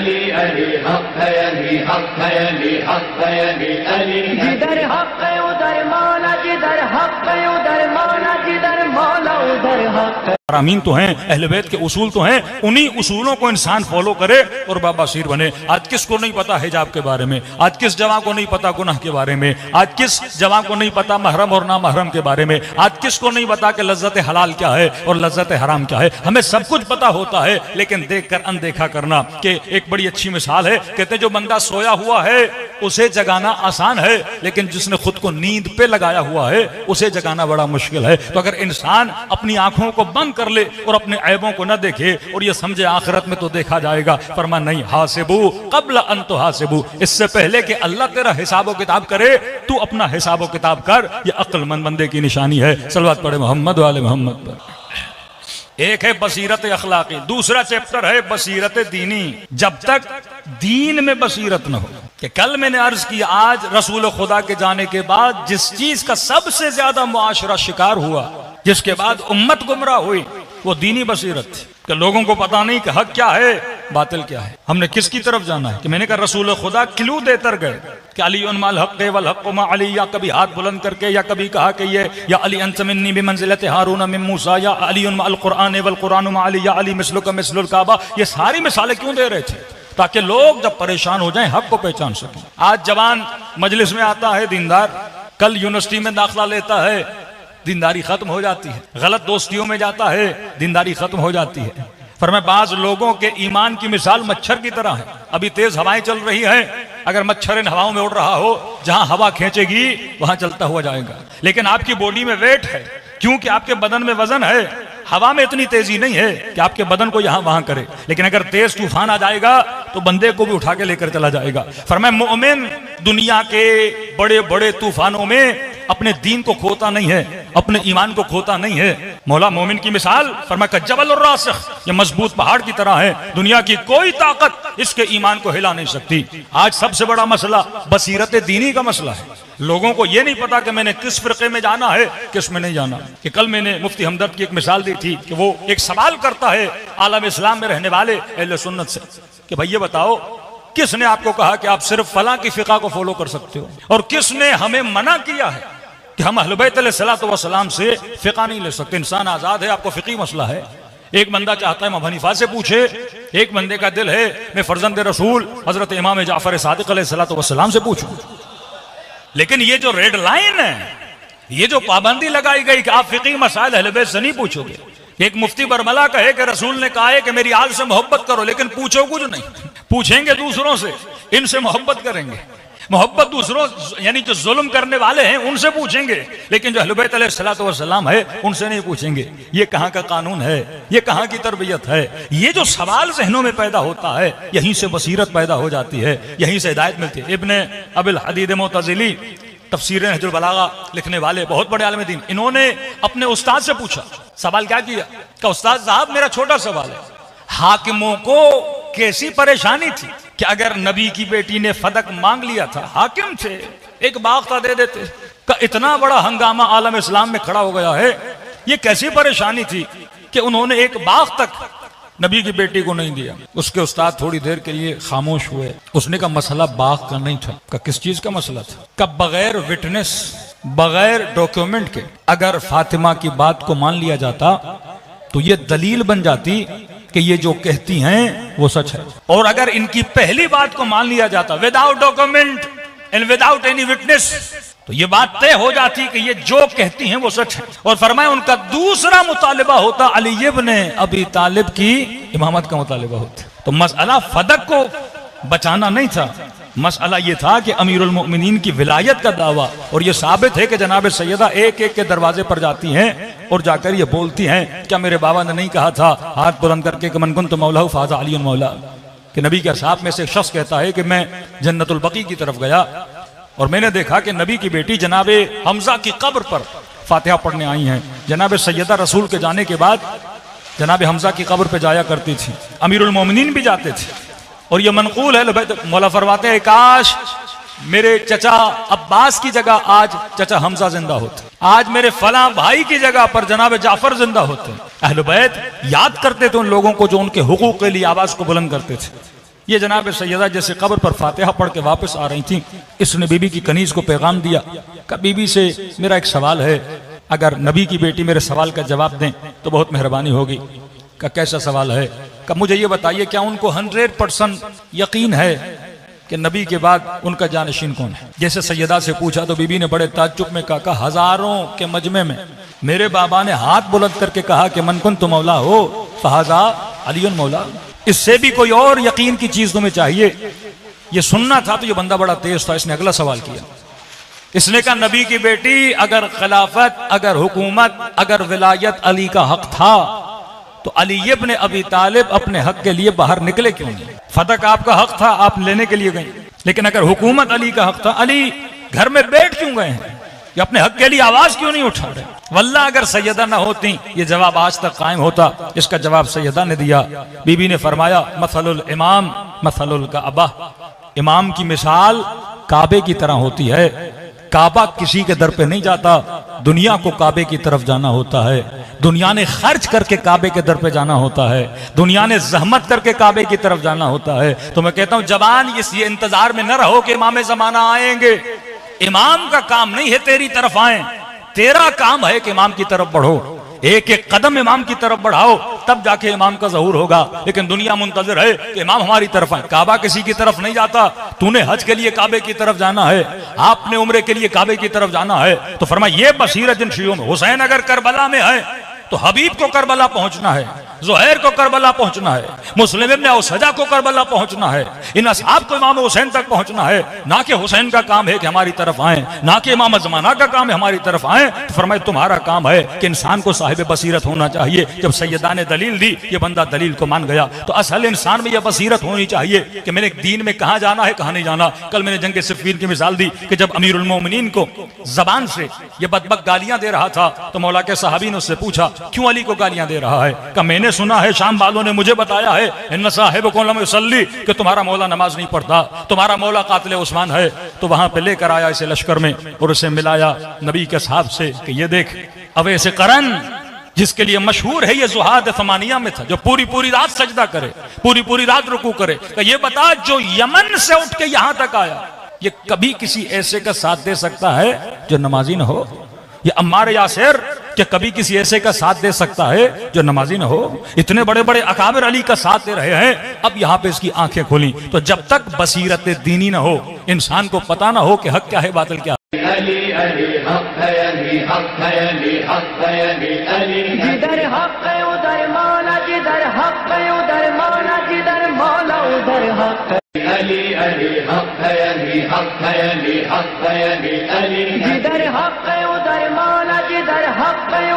علی علی حق ہے علی حق ہے علی حق ہے علی علی جدھر حق ہے ادھر مولا جدھر حق ہے ادھر مولا جدھر مولا ادھر حق ہے. امین تو ہیں، اہل بیت کے اصول تو ہیں، انہی اصولوں کو انسان فالو کرے اور بابا سیر بنے. آج کس کو نہیں پتا حجاب کے بارے میں، آج کس جوان کو نہیں پتا گناہ کے بارے میں، آج کس جوان کو نہیں پتا محرم اور نامحرم کے بارے میں، آج کس کو نہیں پتا کہ لذت حلال کیا ہے اور لذت حرام کیا ہے. ہمیں سب کچھ پتا ہوتا ہے لیکن دیکھ کر اندیکھا کرنا. کہ ایک بڑی اچھی مثال ہے، کہتے ہیں جو بندہ سویا ہوا ہے اسے جگانا آسان ہے لیکن جس نے خود کو نیند پہ لگایا ہوا ہے اسے جگانا بڑا مشکل ہے. تو اگر انسان اپنی آنکھوں کو بند کر لے اور اپنے عیبوں کو نہ دیکھے اور یہ سمجھے آخرت میں تو دیکھا جائے گا، فرمایا نہیں، حاسبو قبل ان تحاسبو، اس سے پہلے کہ اللہ تیرا حساب و کتاب کرے تو اپنا حساب و کتاب کر. یہ عقل مند بندے کی نشانی ہے. صلوات پڑھے محمد والے محمد پر. ایک ہے بصیرت اخلاقی، دوسرا چیپٹر ہے بصیرت دینی. جب تک دین میں بصیرت نہ ہو، کہ کل میں نے عرض کیا آج رسول خدا کے جانے کے بعد جس چیز کا سب سے زیادہ معاشرہ شکار ہوا، جس کے بعد امت گمراہ ہوئی، وہ دینی بصیرت تھی. کہ لوگوں کو پتا نہیں کہ حق کیا ہے باطل کیا ہے، ہم نے کس کی طرف جانا ہے. کہ میں نے کہا رسول خدا کلو دیتر گئے کہ علی مع الحق والحق مع علی، یا کبھی ہاتھ بلند کر کے، یا کبھی کہا کہ یہ یا علی انت منی بمنزلت ہارون من موسیٰ، یا علی مع القرآن والقرآن مع علی، یا علی مثلک مثل الکعبہ. یہ ساری مثالیں کیوں دے رہے تھے؟ تاکہ لوگ جب پریشان ہو جائیں حق کو پہچان سکیں. آج جوان مجلس میں آتا ہے دیندار، کل یونیورسٹی میں داخلہ لیتا ہے، دینداری ختم ہو جاتی ہے. غلط دوستیوں میں جاتا ہے، دینداری ختم ہو جاتی ہے. فرمایا بعض لوگوں کے ایمان کی مثال مچھر کی طرح ہے. ابھی تیز ہوائیں چل رہی ہیں، اگر مچھر ان ہواؤں میں اڑ رہا ہو، جہاں ہوا کھینچے گی وہاں چلتا ہوا جائے گا. لیکن آپ کی باڈی میں ویٹ ہے، کیونکہ آپ کے بدن میں وزن ہے. ہوا میں اتنی تیزی نہیں ہے کہ آپ کے بدن کو یہاں وہاں کرے، لیکن اگر تیز طوفان آ جائے گا تو بندے کو بھی اٹھا کے لے کر چلا جائے گا. فرمایا مومن دنیا کے بڑے بڑے طوفانوں میں اپنے دین کو کھوتا نہیں ہے، اپنے ایمان کو کھوتا نہیں ہے. مولا مومن کی مثال فرمایا کہ جبل الراسخ، یہ مضبوط پہاڑ کی طرح ہے، دنیا کی کوئی طاقت اس کے ایمان کو ہلا نہیں سکتی. آج سب سے بڑا مسئلہ بصیرت دینی کا مسئلہ ہے. لوگوں کو یہ نہیں پتا کہ میں نے کس فرقے میں جانا ہے، کس میں نہیں جانا. کہ کل میں نے مفتی ہمدرد کی ایک مثال دی تھی کہ وہ ایک سوال کرتا ہے عالم اسلام میں رہنے والے اہل سنت سے کہ بھائی یہ بتاؤ کس نے آپ کو کہا کہ آپ صرف فلاں کی فقہ کو فالو کر سکتے ہو، اور کس نے ہمیں منع کیا ہے کہ ہم اہل بیت علیہ السلام سے فقہ نہیں لے سکتے. انسان آزاد ہے، آپ کو فقہی مسئلہ ہے. ایک بندہ چاہتا ہے امام حنیفہ سے پوچھے، ایک بندے کا دل ہے میں فرزند رسول حضرت امام جعفر صادق علیہ السلام سے پوچھوں. لیکن یہ جو ریڈ لائن ہے، یہ جو پابندی لگائی گئی کہ آپ فقہی مسائل اہل بیت سے نہیں پوچھو گے. ایک مفتی برملا کہے کہ رسول نے کہا ہے کہ میری آل سے محبت کرو لیکن پوچھو کچھ نہیں. پوچھیں گے دوسروں سے، ان سے محبت کریں گے. محبت دوسروں یعنی جو ظلم کرنے والے ہیں ان سے پوچھیں گے، لیکن جو اہل بیت علیہ السلام ہے ان سے نہیں پوچھیں گے. یہ کہاں کا قانون ہے؟ یہ کہاں کی تربیت ہے؟ یہ جو سوال ذہنوں میں پیدا ہوتا ہے، یہیں سے بصیرت پیدا ہو جاتی ہے، یہیں سے ہدایت ملتی ہے. ابن ابی الحدید معتزلی تفسیر نہج البلاغہ لکھنے والے بہت بڑے عالم دین، انہوں نے اپنے استاد سے پوچھا. سوال کیا کیا کہ استاد صاحب میرا چھوٹا سوال ہے، حاکموں کو کیسی پریشانی تھی کہ اگر نبی کی بیٹی نے فدق مانگ لیا تھا، حاکم تھے، ایک باغ تھا دے دیتے، کہ اتنا بڑا ہنگامہ عالم اسلام میں کھڑا ہو گیا ہے، یہ کیسی پریشانی تھی کہ انہوں نے ایک باغ تک نبی کی بیٹی کو نہیں دیا. اس کے استاد تھوڑی دیر کے لیے خاموش ہوئے. اس نے کہا مسئلہ باغ کا نہیں تھا. کہ کس چیز کا مسئلہ تھا؟ کہ بغیر وٹنس، بغیر ڈاکیومنٹ کے اگر فاطمہ کی بات کو مان لیا جاتا تو یہ دلیل بن جاتی کہ یہ جو کہتی ہیں وہ سچ ہے. اور اگر ان کی پہلی بات کو مان لیا جاتا without document and without any witness تو یہ بات طے ہو جاتی کہ یہ جو کہتی ہیں وہ سچ ہے. اور فرمایا ان کا دوسرا مطالبہ ہوتا علی ابن ابی طالب کی امامت کا مطالبہ ہوتا. تو مسئلہ فدق کو بچانا نہیں تھا، مسئلہ یہ تھا کہ امیر المؤمنین کی ولایت کا دعویٰ. اور یہ ثابت ہے کہ جناب سیدہ ایک ایک کے دروازے پر جاتی ہیں اور جا کر یہ بولتی ہیں کیا میرے بابا نے نہیں کہا تھا ہاتھ بلند کر کے کہ من کنت مولا فاز علی مولا. کہ نبی کے اصحاب میں سے ایک شخص کہتا ہے کہ میں جنت البقیع کی طرف گیا اور میں نے دیکھا کہ نبی کی بیٹی جناب حمزہ کی قبر پر فاتحہ پڑھنے آئی ہیں. جناب سیدہ رسول کے جانے کے بعد جناب حمزہ کی قبر پہ جایا کرتی تھی، امیر المومنین بھی جاتے تھے. اور یہ منقول ہے، مولا فرماتے ہیں کاش میرے چچا عباس کی جگہ آج چچا حمزہ زندہ ہوتے، آج میرے فلاں بھائی کی جگہ پر جناب جعفر زندہ ہوتے. اہل بیت یاد کرتے تھے ان لوگوں کو جو ان کے حقوق کے لیے آواز کو بلند کرتے تھے. یہ جناب سیدہ جیسے قبر پر فاتحہ پڑھ کے واپس آ رہی تھیں، اس نے بی بی کی کنیز کو پیغام دیا کہ بی بی سے میرا ایک سوال ہے، اگر نبی کی بیٹی میرے سوال کا جواب دیں تو بہت مہربانی ہوگی۔ کہ کیسا سوال ہے؟ کہ مجھے یہ بتائیے کیا ان کو 100% یقین ہے کہ نبی کے بعد ان کا جانشین کون ہے؟ جیسے سیدہ سے پوچھا تو بی بی نے بڑے تعجب میں کہا کہ ہزاروں کے مجمع میں میرے بابا نے ہاتھ بلند کر کے کہا کہ من کنت مولا ہو فہذا علی مولا۔ اس سے بھی کوئی اور یقین کی چیز تمہیں چاہیے؟ یہ سننا تھا تو یہ بندہ بڑا تیز تھا، اس نے اگلا سوال کیا۔ اس نے کہا نبی کی بیٹی اگر خلافت، اگر حکومت، اگر ولایت علی کا حق تھا تو علی ابن ابی طالب اپنے حق کے لیے باہر نکلے کیوں نہیں؟ فتح کا آپ کا حق تھا، آپ لینے کے لیے گئے، لیکن اگر حکومت علی کا حق تھا، علی گھر میں بیٹھ کیوں گئے ہیں؟ یہ اپنے حق کے لیے آواز کیوں نہیں اٹھا رہے؟ واللہ اگر سیدہ نہ ہوتی یہ جواب آج تک قائم ہوتا۔ اس کا جواب سیدہ نے دیا۔ بی بی نے فرمایا مثل الامام مثل الکعبہ، امام کی مثال کعبے کی طرح ہوتی ہے۔ کعبہ کسی کے در پہ نہیں جاتا، دنیا کو کعبے کی طرف جانا ہوتا ہے، دنیا نے خرچ کر کے کعبے کے در پہ جانا ہوتا ہے، دنیا نے زحمت کر کے کعبے کی طرف جانا ہوتا ہے۔ تو میں کہتا ہوں جوان اس یہ انتظار میں نہ رہو کہ امام زمانہ آئیں گے۔ امام کا کام نہیں ہے تیری طرف آئیں، تیرا کام ہے کہ امام کی طرف بڑھو، ایک ایک قدم امام کی طرف بڑھاؤ، تب جا کے امام کا ظہور ہوگا۔ لیکن دنیا منتظر ہے کہ امام ہماری طرف آئے۔ کعبہ کسی کی طرف نہیں جاتا، تو نے حج کے لیے کعبے کی طرف جانا ہے، آپ نے عمرے کے لیے کعبے کی طرف جانا ہے۔ تو فرمایا یہ بصیرت جن شیعوں میں، حسین اگر کربلا میں ہے تو حبیب کو کربلا پہنچنا ہے، زہیر کو کربلا پہنچنا ہے، مسلم ابن اوسجہ کو کربلا پہنچنا ہے، ان اصحاب کو امام حسین تک پہنچنا ہے۔ نہ کہ حسین کا کام ہے کہ ہماری طرف آئیں، نہ کہ امام زمانہ کا کام ہے ہماری طرف آئیں۔ تو فرمایا تمہارا کام ہے کہ انسان کو صاحب بصیرت ہونا چاہیے۔ جب سیدہ نے دلیل دی یہ بندہ دلیل کو مان گیا۔ تو اصل انسان میں یہ بصیرت ہونی چاہیے کہ میں نے دین میں کہاں جانا ہے کہاں نہیں جانا۔ کل میں نے جنگ صفین کی مثال دی کہ جب امیر المومنین کو زبان سے یہ بدبخت گالیاں دے رہا تھا تو مولا کے صحابی نے اس سے پوچھا کیوں علی کو گالیاں دے رہا ہے؟ کہ میں نے سنا ہے شام والوں نے مجھے بتایا ہے ان صاحبکم لم یصلی کہ تمہارا مولا نماز نہیں پڑھتا، تمہارا مولا قاتل عثمان ہے۔ تو وہاں پہ لے کر آیا اسے لشکر میں اور اسے ملایا نبی کے صحاب سے کہ یہ دیکھ اویس قرن جس کے لیے مشہور ہے یہ زہاد ثمانیہ میں تھا، جو پوری رات سجدہ کرے، پوری رات رکوع کرے، کہ یہ بتا جو یمن سے اٹھ کے یہاں تک آیا یہ کبھی کسی ایسے کا ساتھ دے سکتا ہے جو نمازی نہ ہو؟ یہ عمار یاسر کہ کبھی کسی ایسے کا ساتھ دے سکتا ہے جو نمازی نہ ہو؟ اتنے بڑے بڑے اکابر علی کا ساتھ دے رہے ہیں۔ اب یہاں پہ اس کی آنکھیں کھولیں تو جب تک بصیرت دینی نہ ہو، انسان کو پتہ نہ ہو کہ حق کیا ہے باطل کیا ہے۔ علی علی حق ہے، علی حق ہے، علی حق ہے، علی علی جدھر حق ہے ادھر مولا، جدھر حق ہے ادھر مولا، جدھر مولا ادھر حق ہے۔ علی علی حق ہے، علی حق ہے، علی حق ہے، علی علی جدھر حق ہے ادھر مولا، جدھر حق ہے